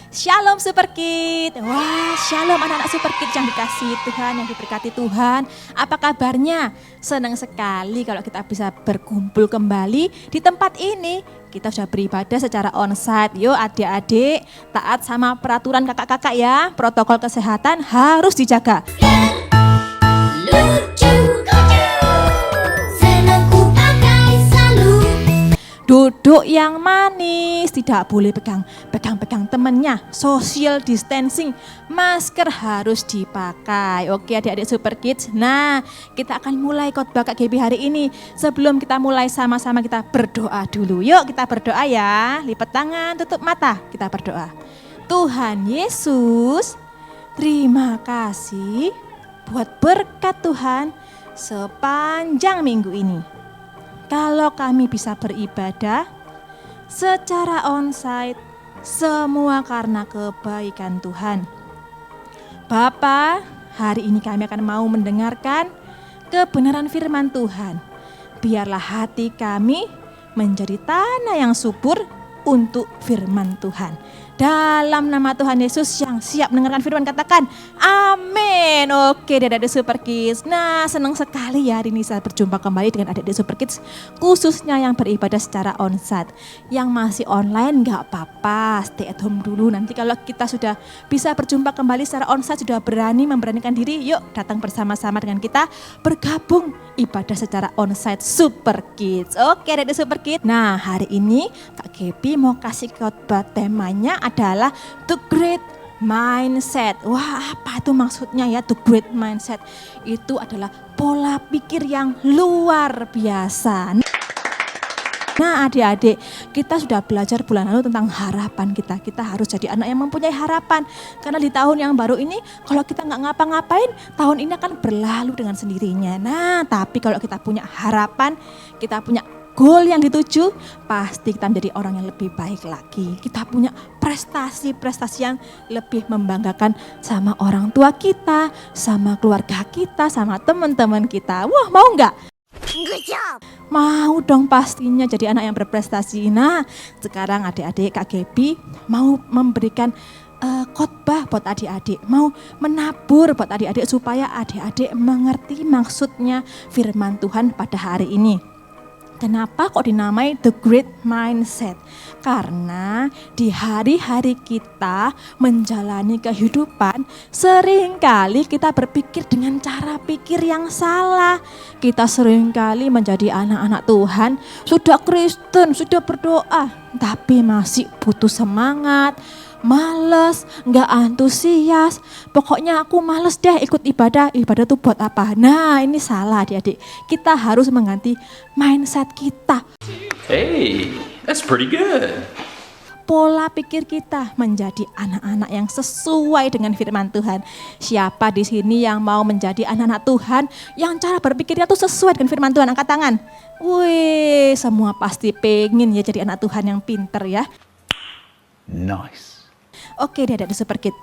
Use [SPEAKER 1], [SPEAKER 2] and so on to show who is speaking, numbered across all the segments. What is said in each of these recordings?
[SPEAKER 1] Shalom Super Kid. Wah, shalom anak-anak Super Kid yang dikasihi Tuhan, yang diberkati Tuhan. Apa kabarnya? Senang sekali kalau kita bisa berkumpul kembali di tempat ini. Kita sudah beribadah secara onsite. Yuk adik-adik, taat sama peraturan kakak-kakak ya. Protokol kesehatan harus dijaga. Duduk yang manis, tidak boleh pegang temennya, social distancing, masker harus dipakai. Oke adik-adik Super Kids, nah kita akan mulai khotbah Kak Gaby hari ini. Sebelum kita mulai sama-sama kita berdoa dulu. Yuk kita berdoa ya, lipat tangan, tutup mata, kita berdoa. Tuhan Yesus, terima kasih buat berkat Tuhan sepanjang minggu ini. Kalau kami bisa beribadah secara onsite, semua karena kebaikan Tuhan. Bapa, hari ini kami akan mau mendengarkan kebenaran firman Tuhan. Biarlah hati kami menjadi tanah yang subur untuk firman Tuhan. Dalam nama Tuhan Yesus yang siap mendengarkan firman, katakan amin. Oke adik-adik Super Kids, nah senang sekali ya hari ini saya berjumpa kembali dengan adik-adik Super Kids, khususnya yang beribadah secara onsite. Yang masih online gak apa-apa, stay at home dulu. Nanti kalau kita sudah bisa berjumpa kembali secara onsite, sudah memberanikan diri, yuk datang bersama-sama dengan kita bergabung ibadah secara onsite Super Kids. Oke adik-adik Super Kids, nah hari ini Kak Gaby mau kasih khotbah, temanya adalah The Great Mindset. Wah, apa itu maksudnya ya The Great Mindset? Itu adalah pola pikir yang luar biasa. Nah adik-adik, kita sudah belajar bulan lalu tentang harapan kita. Kita harus jadi anak yang mempunyai harapan. Karena di tahun yang baru ini, kalau kita nggak ngapa-ngapain, tahun ini akan berlalu dengan sendirinya. Nah, tapi kalau kita punya harapan, kita punya goal yang dituju, pasti kita menjadi orang yang lebih baik lagi. Kita punya prestasi-prestasi yang lebih membanggakan sama orang tua kita, sama keluarga kita, sama teman-teman kita. Wah, mau nggak? Good job. Mau dong pastinya jadi anak yang berprestasi. Nah, sekarang adik-adik Kak Gaby mau memberikan khotbah buat adik-adik, mau menabur buat adik-adik supaya adik-adik mengerti maksudnya firman Tuhan pada hari ini. Kenapa kok dinamai The Great Mindset? Karena di hari-hari kita menjalani kehidupan, seringkali kita berpikir dengan cara pikir yang salah. Kita seringkali menjadi anak-anak Tuhan, sudah Kristen, sudah berdoa, tapi masih butuh semangat, males, gak antusias. Pokoknya aku males deh ikut ibadah tuh buat apa? Nah ini salah adik-adik, kita harus mengganti mindset kita.
[SPEAKER 2] Hey, that's pretty good.
[SPEAKER 1] Pola pikir kita menjadi anak-anak yang sesuai dengan firman Tuhan. Siapa di sini yang mau menjadi anak-anak Tuhan yang cara berpikirnya tuh sesuai dengan firman Tuhan? Angkat tangan. Wih, semua pasti pengen ya jadi anak Tuhan yang pinter ya.
[SPEAKER 2] Nice.
[SPEAKER 1] Oke deh adik Super Kid,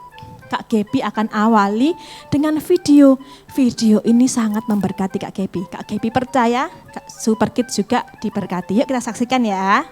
[SPEAKER 1] Kak Gaby akan awali dengan video. Video ini sangat memberkati Kak Gaby. Kak Gaby percaya Kak Super Kid juga diberkati. Yuk kita saksikan ya.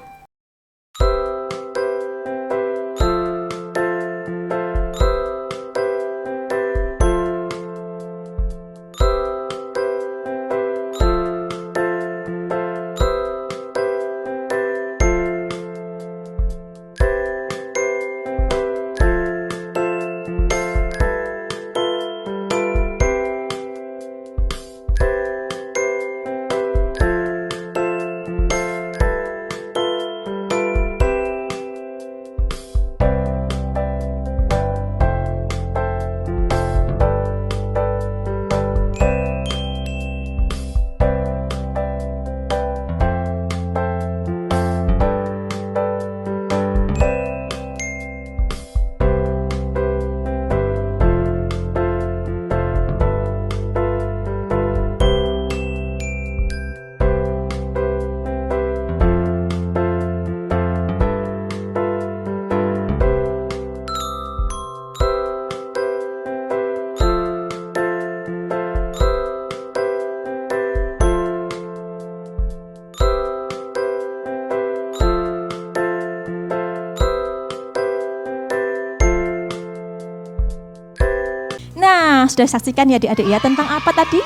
[SPEAKER 1] Nah, sudah saksikan ya adik-adik ya tentang apa tadi?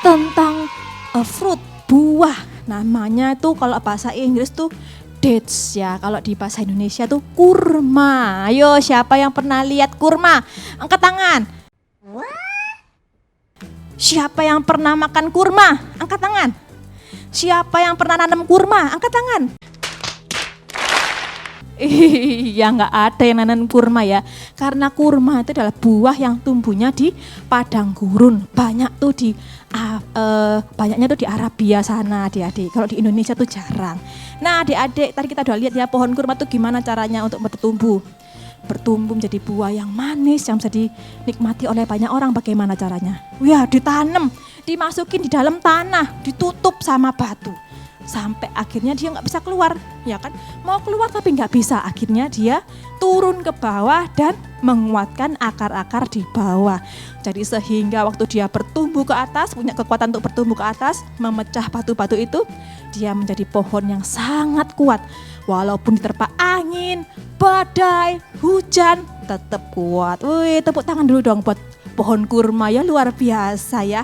[SPEAKER 1] Tentang fruit, buah. Namanya itu kalau bahasa Inggris tuh dates ya. Kalau di bahasa Indonesia tuh kurma. Ayo, siapa yang pernah lihat kurma? Angkat tangan. Siapa yang pernah makan kurma? Angkat tangan. Siapa yang pernah nanam kurma? Angkat tangan. Iya, nggak ada yang nanam kurma ya. Karena kurma itu adalah buah yang tumbuhnya di padang gurun. Banyak tuh banyaknya tuh di Arabia sana adik-adik. Kalau di Indonesia tuh jarang. Nah adik-adik, tadi kita udah lihat ya pohon kurma tuh gimana caranya untuk bertumbuh. Bertumbuh menjadi buah yang manis yang bisa dinikmati oleh banyak orang. Bagaimana caranya? Ya ditanam, dimasukin di dalam tanah, ditutup sama batu. Sampai akhirnya dia nggak bisa keluar, ya kan? Mau keluar tapi nggak bisa. Akhirnya dia turun ke bawah dan menguatkan akar-akar di bawah. Jadi sehingga waktu dia bertumbuh ke atas, punya kekuatan untuk bertumbuh ke atas, memecah batu-batu itu, dia menjadi pohon yang sangat kuat. Walaupun diterpa angin, badai, hujan, tetap kuat. Wih, tepuk tangan dulu dong buat pohon kurma ya, luar biasa ya.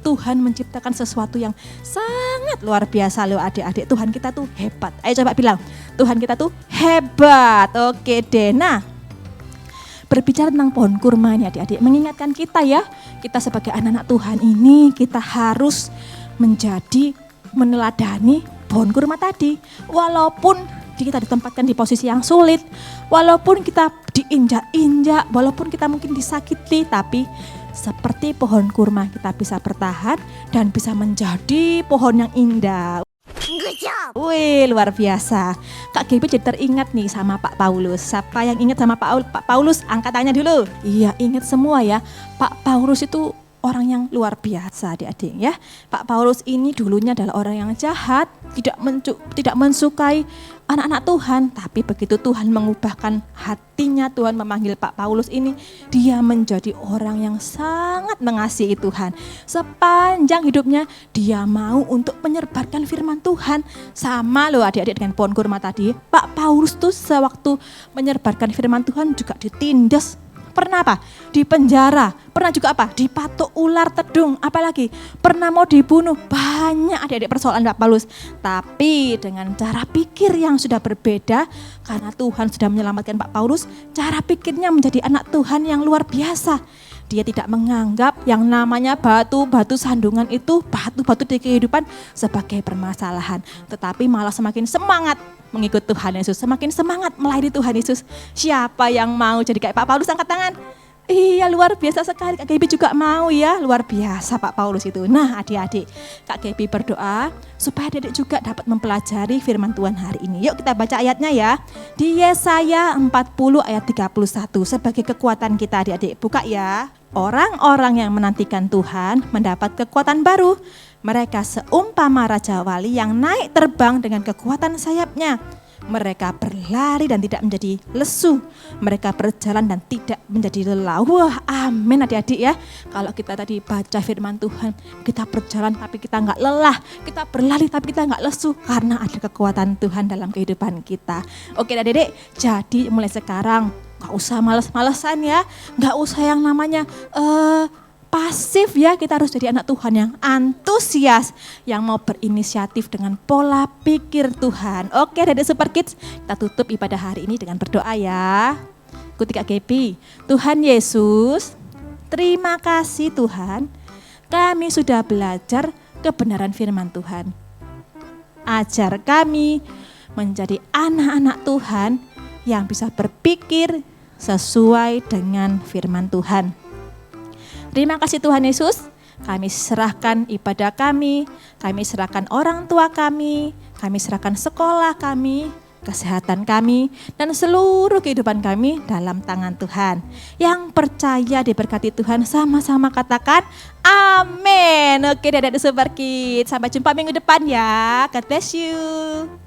[SPEAKER 1] Tuhan menciptakan sesuatu yang sangat luar biasa loh adik-adik. Tuhan kita tuh hebat. Ayo coba bilang, Tuhan kita tuh hebat. Oke deh, nah berbicara tentang pohon kurma ini adik-adik, mengingatkan kita ya, kita sebagai anak-anak Tuhan ini kita harus meneladani pohon kurma tadi. Walaupun kita ditempatkan di posisi yang sulit, walaupun kita diinjak-injak, walaupun kita mungkin disakiti, tapi seperti pohon kurma kita bisa bertahan dan bisa menjadi pohon yang indah. Wih, luar biasa. Kak Gaby jadi teringat nih sama Pak Paulus. Siapa yang ingat sama Pak Paulus? Angkat tangannya dulu. Iya, ingat semua ya. Pak Paulus itu orang yang luar biasa adik-adik ya. Pak Paulus ini dulunya adalah orang yang jahat, tidak mensukai anak-anak Tuhan. Tapi begitu Tuhan mengubahkan hatinya, Tuhan memanggil Pak Paulus ini, dia menjadi orang yang sangat mengasihi Tuhan. Sepanjang hidupnya dia mau untuk menyebarkan firman Tuhan. Sama loh adik-adik dengan pohon kurma tadi. Pak Paulus tuh sewaktu menyebarkan firman Tuhan juga ditindas. Pernah apa? Di penjara. Pernah juga apa? Dipatuk ular tedung. Apalagi? Pernah mau dibunuh. Banyak adik-adik persoalan Pak Paulus. Tapi dengan cara pikir yang sudah berbeda, karena Tuhan sudah menyelamatkan Pak Paulus, cara pikirnya menjadi anak Tuhan yang luar biasa. Dia tidak menganggap yang namanya batu-batu sandungan itu, batu-batu di kehidupan sebagai permasalahan. Tetapi malah semakin semangat mengikut Tuhan Yesus, semakin semangat melayani Tuhan Yesus. Siapa yang mau jadi kayak Pak Paulus, angkat tangan. Iya, luar biasa sekali. Kak Gaby juga mau ya, luar biasa Pak Paulus itu. Nah adik-adik, Kak Gaby berdoa supaya adik juga dapat mempelajari firman Tuhan hari ini. Yuk kita baca ayatnya ya. Di Yesaya 40 ayat 31 sebagai kekuatan kita adik-adik. Buka ya. Orang-orang yang menantikan Tuhan mendapat kekuatan baru. Mereka seumpama Raja Wali yang naik terbang dengan kekuatan sayapnya. Mereka berlari dan tidak menjadi lesu. Mereka berjalan dan tidak menjadi lelah. Wah, amin adik-adik ya. Kalau kita tadi baca firman Tuhan, kita berjalan tapi kita nggak lelah. Kita berlari tapi kita nggak lesu. Karena ada kekuatan Tuhan dalam kehidupan kita. Oke adik-adik, jadi mulai sekarang gak usah males-malesan ya. Gak usah yang namanya pasif ya, kita harus jadi anak Tuhan yang antusias, yang mau berinisiatif dengan pola pikir Tuhan. Oke, dari Super Kids, kita tutup ibadah hari ini dengan berdoa ya. Ikuti Kak Gaby. Tuhan Yesus, terima kasih Tuhan, kami sudah belajar kebenaran firman Tuhan. Ajar kami menjadi anak-anak Tuhan yang bisa berpikir sesuai dengan firman Tuhan. Terima kasih Tuhan Yesus, kami serahkan ibadah kami serahkan orang tua kami serahkan sekolah kami, kesehatan kami, dan seluruh kehidupan kami dalam tangan Tuhan. Yang percaya diberkati Tuhan sama-sama katakan amin. Oke, Adik-adik Super Kids, sampai jumpa minggu depan ya. God bless you.